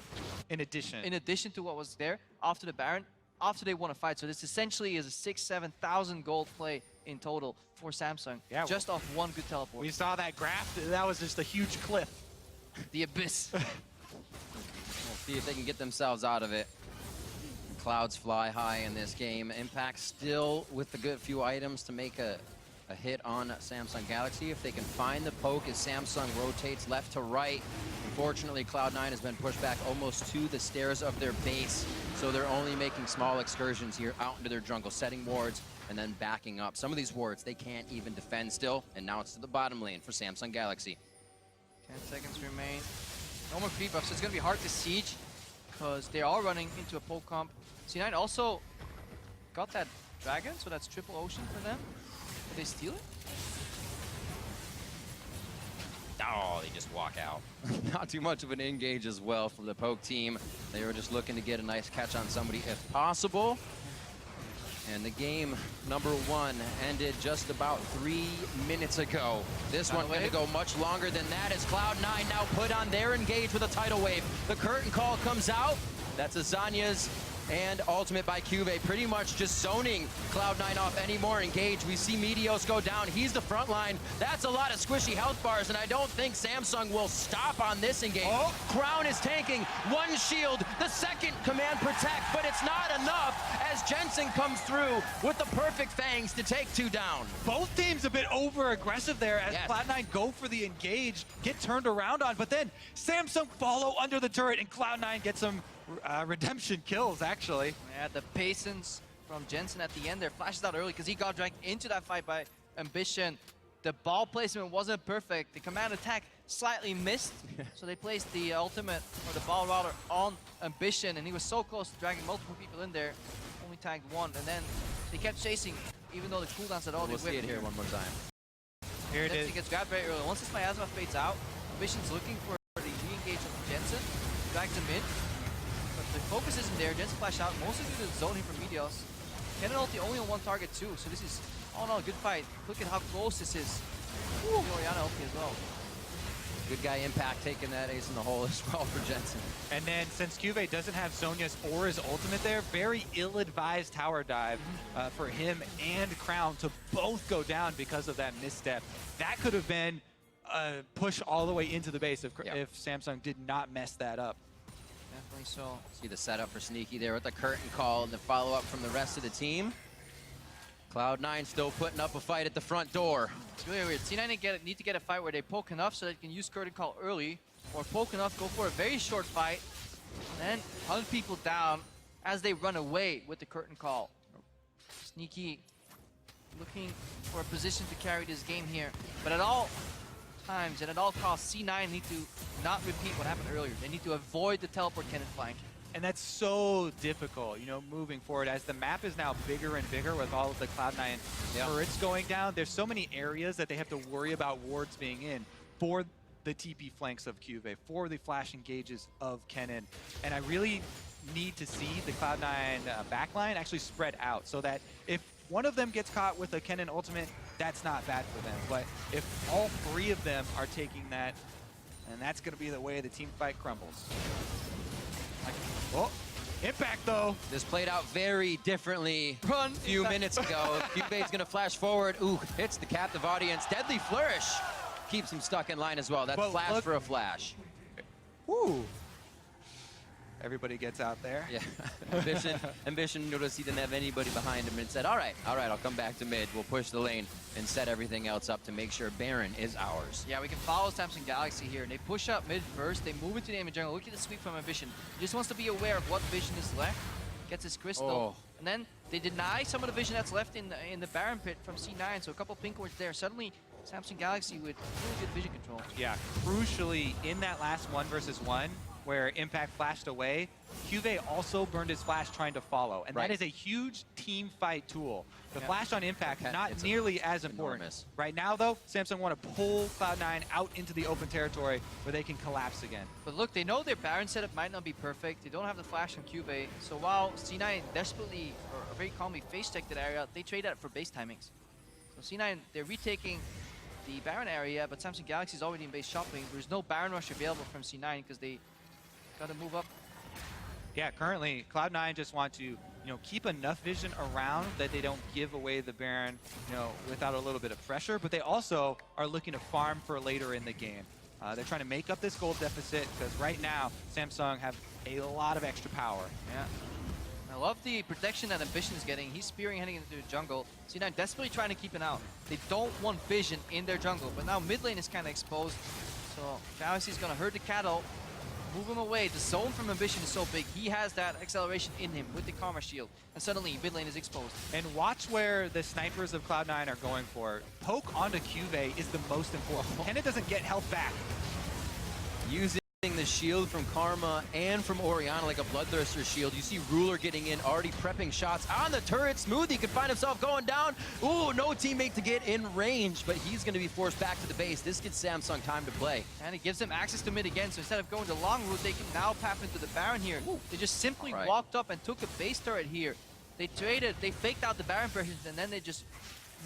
in addition to what was there after the Baron, after they won a fight. So this essentially is a 6,000-7,000 gold play in total for Samsung, just off 1 good teleport. We saw that graph. That was just a huge cliff. The abyss. We'll see if they can get themselves out of it. Clouds fly high in this game. Impact still with a good few items to make a a hit on Samsung Galaxy. If they can find the poke as Samsung rotates left to right. Unfortunately, Cloud9 has been pushed back almost to the stairs of their base, so they're only making small excursions here out into their jungle, setting wards and then backing up. Some of these wards they can't even defend still, and now it's to the bottom lane for Samsung Galaxy. 10 seconds remain. No more creep buffs, so it's going to be hard to siege because they are running into a poke comp. C9 also got that dragon, so that's triple ocean for them. Did they steal it? Oh, they just walk out. Not too much of an engage as well from the poke team. They were just looking to get a nice catch on somebody if possible. And the game number 1 ended just about 3 minutes ago. This one going to go much longer than that as Cloud9 now put on their engage with a tidal wave. The curtain call comes out. That's Azania's and ultimate by Cuvee, pretty much just zoning Cloud9 off any more engage. We see Meteos go down. He's the front line. That's a lot of squishy health bars, and I don't think Samsung will stop on this engage. Oh. Crown is tanking. One shield, the second command protect, but it's not enough as Jensen comes through with the perfect fangs to take 2 down. Both teams a bit over-aggressive there as Cloud9 go for the engage, get turned around on, but then Samsung follow under the turret and Cloud9 gets some redemption kills, actually. Yeah, the patience from Jensen at the end there flashes out early because he got dragged into that fight by Ambition. The ball placement wasn't perfect. The command attack slightly missed, so they placed the ultimate or the ball router on Ambition, and he was so close to dragging multiple people in there. Only tagged 1, and then they kept chasing, even though the cooldowns had all We'll see it here one more time. Here it is. He gets grabbed very early. Once this miasma fades out, Ambition's looking for the re-engage of Jensen, drags him in. But the focus isn't there. Jensen flashed out, mostly due to the zoning from Meteos. Kennen ulti only on 1 target too, so this is all in all a good fight. Look at how close this is. Orianna ulti as well. Good guy Impact taking that ace in the hole as well for Jensen. And then since Cuvee doesn't have Zhonya's or his ultimate there, very ill-advised tower dive for him and Crown to both go down because of that misstep. That could have been a push all the way into the base if Samsung did not mess that up. Definitely so. See the setup for Sneaky there with the curtain call and the follow-up from the rest of the team. Cloud9 still putting up a fight at the front door. It's really weird. C9 need to get a fight where they poke enough so they can use curtain call early, or poke enough, go for a very short fight, and then hunt people down as they run away with the curtain call. Sneaky looking for a position to carry this game here, but at all times and at all costs, C9 need to not repeat what happened earlier. They need to avoid the teleport cannon flank. And that's so difficult, you know, moving forward. As the map is now bigger and bigger with all of the Cloud9 turrets going down, there's so many areas that they have to worry about wards being in for the TP flanks of Cuvee, for the flash engages of Kennen. And I really need to see the Cloud9 backline actually spread out so that if one of them gets caught with a Kennen ultimate, that's not bad for them. But if all 3 of them are taking that, and that's going to be the way the team fight crumbles. Oh, Impact though. This played out very differently Run. a few minutes ago. Cuvee's gonna flash forward. Ooh, hits the captive audience. Deadly Flourish keeps him stuck in line as well. That's but flash look, for a flash. Woo. Everybody gets out there. Yeah, Ambition noticed he didn't have anybody behind him and said, all right, I'll come back to mid. We'll push the lane and set everything else up to make sure Baron is ours. Yeah, we can follow Samsung Galaxy here. They push up mid first. They move into the enemy jungle. Look at the sweep from Ambition. He just wants to be aware of what vision is left. Gets his crystal. And then they deny some of the vision that's left in the Baron pit from C9. So a couple pink wards there. Suddenly, Samsung Galaxy with really good vision control. Yeah, crucially, in that last 1v1, where Impact flashed away, Cuvee also burned his flash trying to follow. And that is a huge team fight tool. The flash on Impact, not nearly as important. Enormous. Right now, though, Samsung want to pull Cloud9 out into the open territory where they can collapse again. But look, they know their Baron setup might not be perfect. They don't have the flash on Cuvee. So while C9 desperately, or very calmly face-check that area, they trade that for base timings. So C9, they're retaking the Baron area, but Samsung Galaxy is already in base shopping. There's no Baron rush available from C9 because they gotta move up. Yeah, currently Cloud9 just want to, keep enough vision around that they don't give away the Baron, without a little bit of pressure. But they also are looking to farm for later in the game. They're trying to make up this gold deficit because right now Samsung have a lot of extra power. Yeah. I love the protection that Ambition is getting. He's spearing heading into the jungle. C9 desperately trying to keep him out. They don't want Vision in their jungle, but now mid lane is kind of exposed. So Galaxy's gonna hurt the Cattle, move him away. The zone from Ambition is so big. He has that acceleration in him with the Karma Shield. And suddenly mid lane is exposed. And watch where the snipers of Cloud9 are going for. Poke onto Cuvee is the most important. Kenna doesn't get health back. Using the shield from Karma and from Orianna like a Bloodthirster shield. You see Ruler getting in, already prepping shots on the turret. Smoothie could find himself going down. Ooh, no teammate to get in range, but he's going to be forced back to the base. This gives Samsung time to play. And it gives them access to mid again, so instead of going the long route, they can now path into the Baron here. Ooh. They just simply Right. walked up and took a base turret here. They traded, they faked out the Baron pressures, and then they just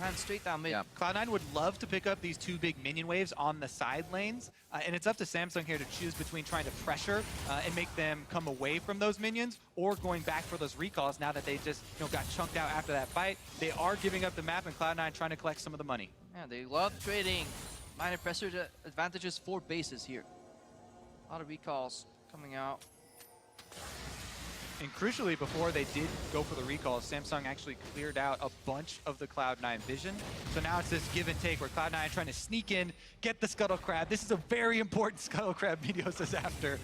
ran straight down mid. Yeah. Cloud9 would love to pick up these two big minion waves on the side lanes, and it's up to Samsung here to choose between trying to pressure and make them come away from those minions, or going back for those recalls now that they just got chunked out after that fight. They are giving up the map, and Cloud9 trying to collect some of the money. Yeah, they love trading minor pressure advantages for bases here. A lot of recalls coming out. And crucially, before they did go for the recalls, Samsung actually cleared out a bunch of the Cloud9 vision. So now it's this give and take where Cloud9 trying to sneak in, get the Scuttle Crab. This is a very important Scuttle Crab Meteos is after.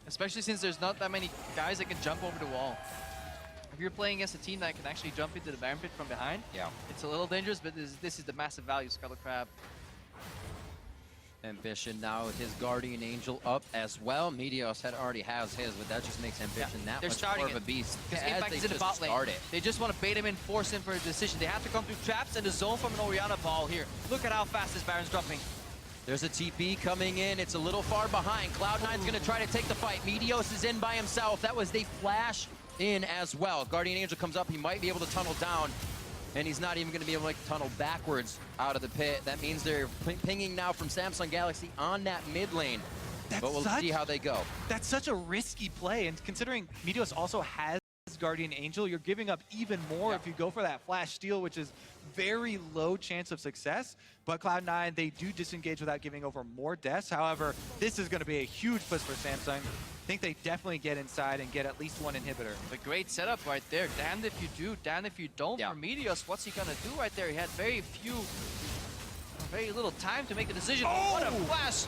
Especially since there's not that many guys that can jump over the wall. If you're playing against a team that can actually jump into the Baron pit from behind, it's a little dangerous, but this is the massive value Scuttle Crab. Ambition now with his Guardian Angel up as well. Meteos already has his, but that just makes Ambition that They're much starting more of a beast. Because as Impact they is in the just bot lane. start it. They just want to bait him in, force him for a decision. They have to come through traps and the zone from an Orianna ball here. Look at how fast this Baron's dropping. There's a TP coming in. It's a little far behind. Cloud9's going to try to take the fight. Meteos is in by himself. That was the flash in as well. Guardian Angel comes up. He might be able to tunnel down. And he's not even going to be able to tunnel backwards out of the pit. That means they're pinging now from Samsung Galaxy on that mid lane. But we'll see how they go. That's such a risky play, and considering Meteos also has Guardian Angel, you're giving up even more if you go for that flash steal, which is very low chance of success. But Cloud9, they do disengage without giving over more deaths. However, this is going to be a huge push for Samsung. I think they definitely get inside and get at least one inhibitor. A great setup right there. Damned if you do, damned if you don't. For Meteos, what's he gonna do right there? He had very little time to make a decision. Oh! What a flash!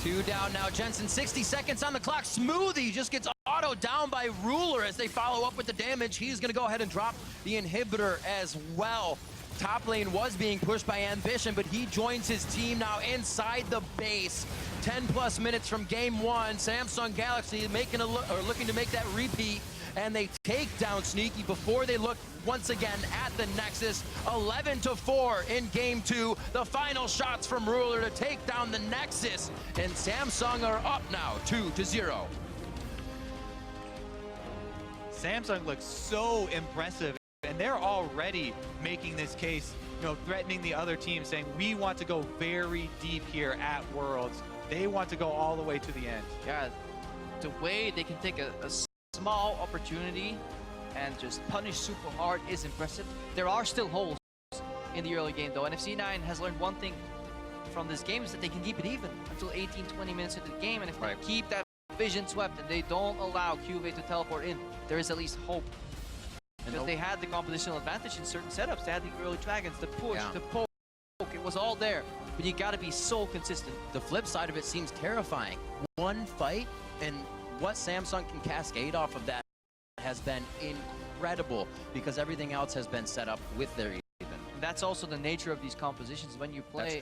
2 down now. Jensen, 60 seconds on the clock. Smoothie just gets auto down by Ruler as they follow up with the damage. He's going to go ahead and drop the inhibitor as well. Top lane was being pushed by Ambition, but he joins his team now inside the base. 10+ minutes from game 1. Samsung Galaxy looking to make that repeat, and they take down Sneaky before they look once again at the Nexus. 11-4 in game 2. The final shots from Ruler to take down the Nexus, and Samsung are up now 2-0. Samsung looks so impressive, and they're already making this case, threatening the other team, saying we want to go very deep here at Worlds. They want to go all the way to the end. Yeah, the way they can take a small opportunity and just punish super hard is impressive. There are still holes in the early game though, and if C9 has learned one thing from this game is that they can keep it even until 18-20 minutes into the game, and if they keep that vision swept and they don't allow Cuvee to teleport in, there is at least hope. Because they had the compositional advantage in certain setups. They had the early dragons, the push, the poke, it was all there. But you gotta be so consistent. The flip side of it seems terrifying. One fight, and what Samsung can cascade off of that has been incredible, because everything else has been set up with their even. And that's also the nature of these compositions. When you play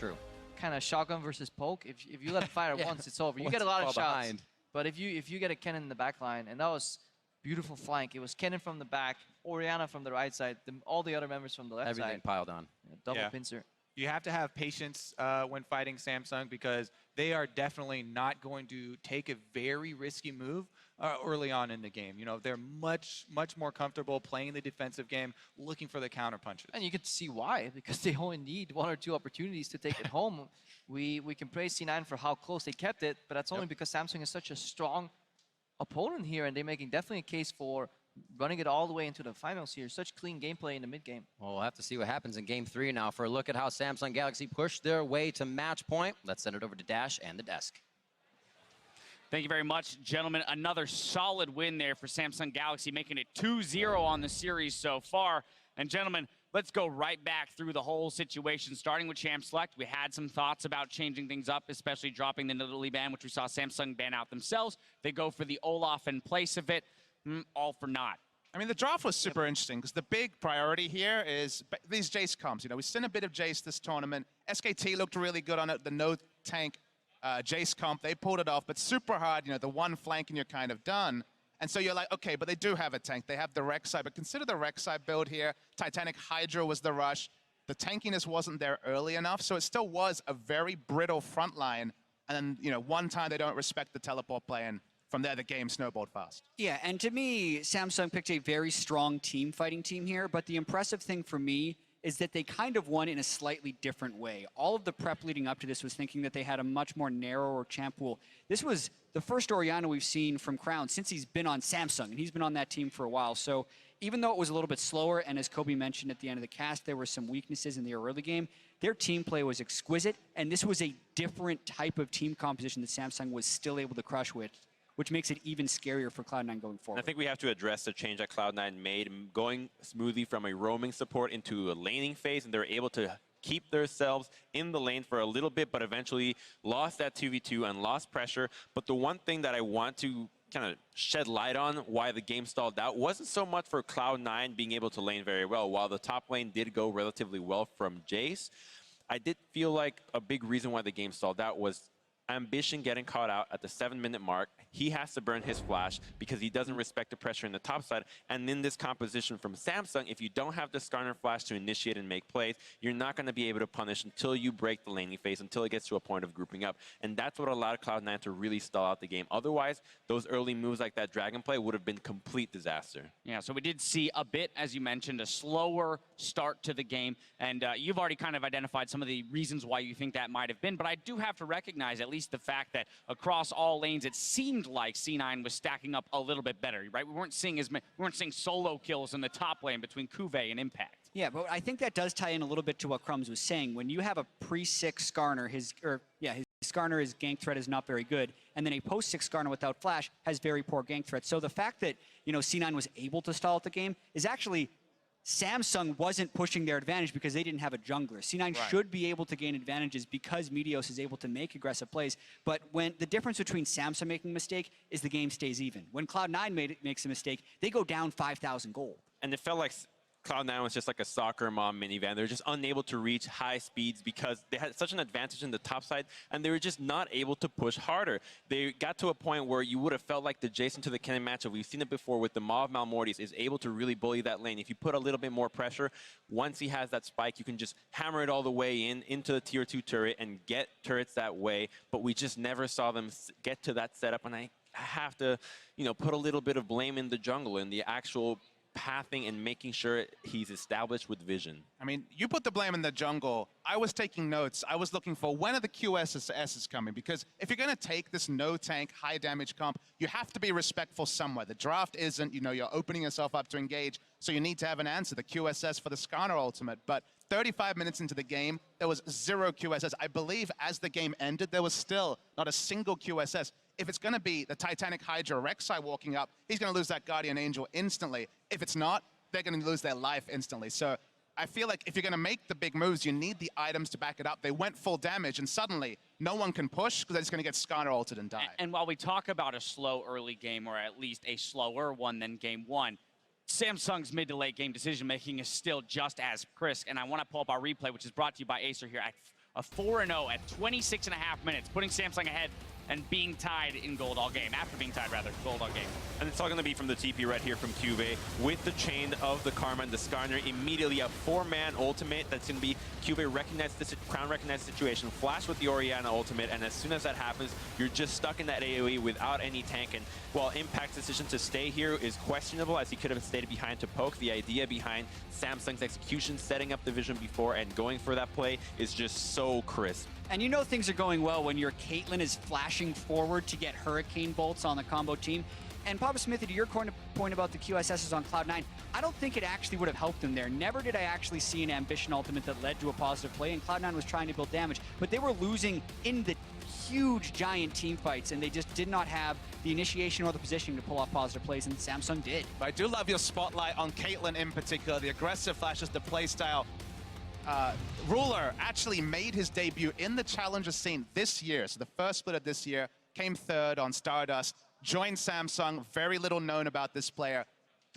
kind of shotgun versus poke, if you let it fire once, it's over. You get a lot of shots. But if you get a Kennen in the back line, and that was beautiful flank. It was Kennen from the back, Orianna from the right side, all the other members from the left side. Everything piled on. Double pincer. You have to have patience when fighting Samsung, because they are definitely not going to take a very risky move early on in the game. They're much more comfortable playing the defensive game, looking for the counter punches. And you can see why, because they only need 1 or 2 opportunities to take it home. We can praise C9 for how close they kept it, but that's only because Samsung is such a strong opponent here, and they're making definitely a case for running it all the way into the finals here. Such clean gameplay in the mid game. Well, we'll have to see what happens in game 3 now for a look at how Samsung Galaxy pushed their way to match point. Let's send it over to Dash and the desk. Thank you very much, gentlemen. Another solid win there for Samsung Galaxy, making it 2-0 on the series so far. And gentlemen, let's go right back through the whole situation, starting with Champ Select. We had some thoughts about changing things up, especially dropping the Nidalee ban, which we saw Samsung ban out themselves. They go for the Olaf in place of it. All for naught. I mean, the draft was super interesting because the big priority here is these Jace comps. You know, we've seen a bit of Jace this tournament. SKT looked really good on it. The no-tank Jace comp, they pulled it off, but super hard. You know, the one flank and you're kind of done. And so you're like, okay, but they do have a tank. They have the Rek'Sai, but consider the Rek'Sai build here. Titanic Hydra was the rush. The tankiness wasn't there early enough, so it still was a very brittle front line. And then, you know, one time they don't respect the teleport play, and from there the game snowballed fast. Yeah, and to me, Samsung picked a very strong fighting team here, but the impressive thing for me is that they kind of won in a slightly different way. All of the prep leading up to this was thinking that they had a much more narrower champ pool. This was the first Orianna we've seen from Crown since he's been on Samsung, and he's been on that team for a while. So even though it was a little bit slower, and as Kobe mentioned at the end of the cast, there were some weaknesses in the early game, their team play was exquisite, and this was a different type of team composition that Samsung was still able to crush with, which makes it even scarier for Cloud9 going forward. I think we have to address the change that Cloud9 made, going smoothly from a roaming support into a laning phase, and they're able to keep themselves in the lane for a little bit, but eventually lost that 2v2 and lost pressure. But the one thing that I want to kind of shed light on why the game stalled out wasn't so much for Cloud9 being able to lane very well. While the top lane did go relatively well from Jace, I did feel like a big reason why the game stalled out was Ambition getting caught out at the 7-minute mark. He has to burn his flash because he doesn't respect the pressure in the top side. And in this composition from Samsung, if you don't have the Skarner flash to initiate and make plays, you're not going to be able to punish until you break the laning phase, until it gets to a point of grouping up. And that's what allowed Cloud9 to really stall out the game. Otherwise, those early moves like that Dragon play would have been complete disaster. Yeah, so we did see a bit, as you mentioned, a slower start to the game. And you've already kind of identified some of the reasons why you think that might have been. But I do have to recognize at least the fact that across all lanes, it seemed like C9 was stacking up a little bit better, right? We weren't seeing solo kills in the top lane between Cuvée and Impact. Yeah, but I think that does tie in a little bit to what Crumbs was saying. When you have a pre-6 Skarner, his Skarner, his gank threat is not very good, and then a post-6 Skarner without flash has very poor gank threat. So the fact that, you know, C9 was able to stall out the game is actually Samsung wasn't pushing their advantage because they didn't have a jungler. C9 should be able to gain advantages because Meteos is able to make aggressive plays. But when the difference between Samsung making a mistake is the game stays even. When Cloud9 makes a mistake, they go down 5,000 gold. And it felt like Cloud9 was just like a soccer mom minivan. They're just unable to reach high speeds because they had such an advantage in the top side, and they were just not able to push harder. They got to a point where you would have felt like the Jason to the Kennen matchup. We've seen it before with the Maw of Malmortius is able to really bully that lane. If you put a little bit more pressure, once he has that spike, you can just hammer it all the way into the tier 2 turret and get turrets that way. But we just never saw them get to that setup, and I have to, you know, put a little bit of blame in the jungle, in the actual pathing and making sure he's established with vision. I mean, you put the blame in the jungle. I was taking notes. I was looking for when are the QSS coming? Because if you're going to take this no-tank, high-damage comp, you have to be respectful somewhere. The draft isn't, you know, you're opening yourself up to engage, so you need to have an answer. The QSS for the Skarner ultimate. But 35 minutes into the game, there was 0 QSS. I believe as the game ended, there was still not a single QSS. If it's going to be the Titanic Hydra Rek'Sai walking up, he's going to lose that Guardian Angel instantly. If it's not, they're going to lose their life instantly. So I feel like if you're going to make the big moves, you need the items to back it up. They went full damage, and suddenly no one can push because they're just going to get Skarner ulted and die. And while we talk about a slow early game, or at least a slower one than game one, Samsung's mid to late game decision making is still just as crisp. And I want to pull up our replay, which is brought to you by Acer here at a 4-0 at 26.5 minutes, putting Samsung ahead and being tied in gold all game, after being tied rather, gold all game. And it's all going to be from the TP right here from Cuvée with the chain of the Karma and the Skarner. Immediately a 4-man ultimate that's going to be Cuvée recognized this Crown recognized situation, flash with the Orianna ultimate, and as soon as that happens, you're just stuck in that AoE without any tank. And while Impact's decision to stay here is questionable, as he could have stayed behind to poke, the idea behind Samsung's execution, setting up the vision before and going for that play is just so crisp. And you know things are going well when your Caitlyn is flashing forward to get Hurricane Bolts on the combo team. And Papa Smithy, to your point about the QSSs on Cloud9, I don't think it actually would have helped them there. Never did I actually see an Ambition ultimate that led to a positive play, and Cloud9 was trying to build damage, but they were losing in the huge, giant team fights, and they just did not have the initiation or the positioning to pull off positive plays, and Samsung did. But I do love your spotlight on Caitlyn in particular, the aggressive flashes, the playstyle. Ruler actually made his debut in the Challenger scene this year, so the first split of this year, came third on Stardust, joined Samsung, very little known about this player.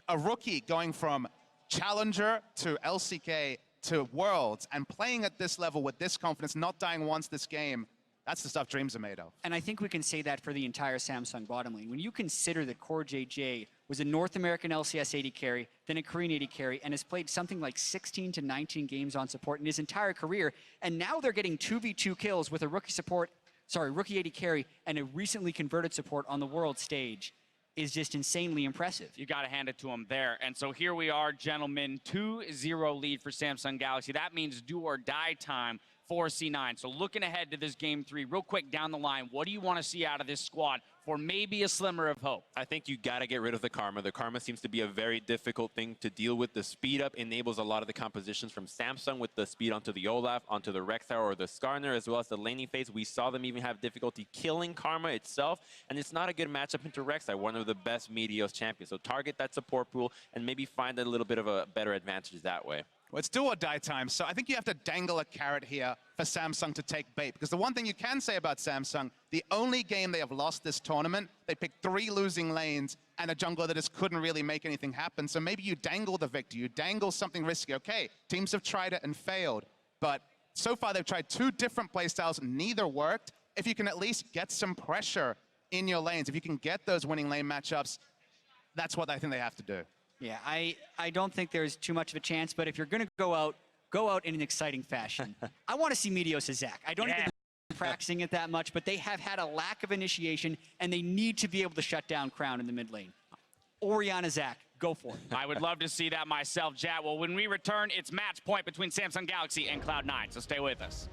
A rookie going from Challenger to LCK to Worlds and playing at this level with this confidence, not dying once this game, that's the stuff dreams are made of. And I think we can say that for the entire Samsung bottom lane. When you consider that Core JJ was a North American LCS 80 carry, then a Korean 80 carry, and has played something like 16 to 19 games on support in his entire career, and now they're getting 2v2 kills with a rookie 80 carry and a recently converted support on the world stage, is just insanely impressive. You got to hand it to him there. And so here we are, gentlemen, 2-0 lead for Samsung Galaxy. That means do or die time for C9. So looking ahead to this game 3, real quick down the line, what do you want to see out of this squad for maybe a slimmer of hope? I think you got to get rid of the Karma. The Karma seems to be a very difficult thing to deal with. The speed up enables a lot of the compositions from Samsung with the speed onto the Olaf, onto the Rek'Sai or the Skarner, as well as the laning phase. We saw them even have difficulty killing Karma itself, and it's not a good matchup into Rek'Sai, one of the best Meteos champions. So target that support pool and maybe find a little bit of a better advantage that way. Well, it's do or die time, so I think you have to dangle a carrot here for Samsung to take bait. Because the one thing you can say about Samsung, the only game they have lost this tournament, they picked 3 losing lanes and a jungler that just couldn't really make anything happen. So maybe you dangle the victor, you dangle something risky. Okay, teams have tried it and failed, but so far they've tried 2 different playstyles, neither worked. If you can at least get some pressure in your lanes, if you can get those winning lane matchups, that's what I think they have to do. Yeah, I don't think there's too much of a chance, but if you're going to go out in an exciting fashion. I want to see Meteos as Zach. I don't even practicing it that much, but they have had a lack of initiation, and they need to be able to shut down Crown in the mid lane. Orianna Zach, go for it. I would love to see that myself, Jat. Well, when we return, it's match point between Samsung Galaxy and Cloud9, so stay with us.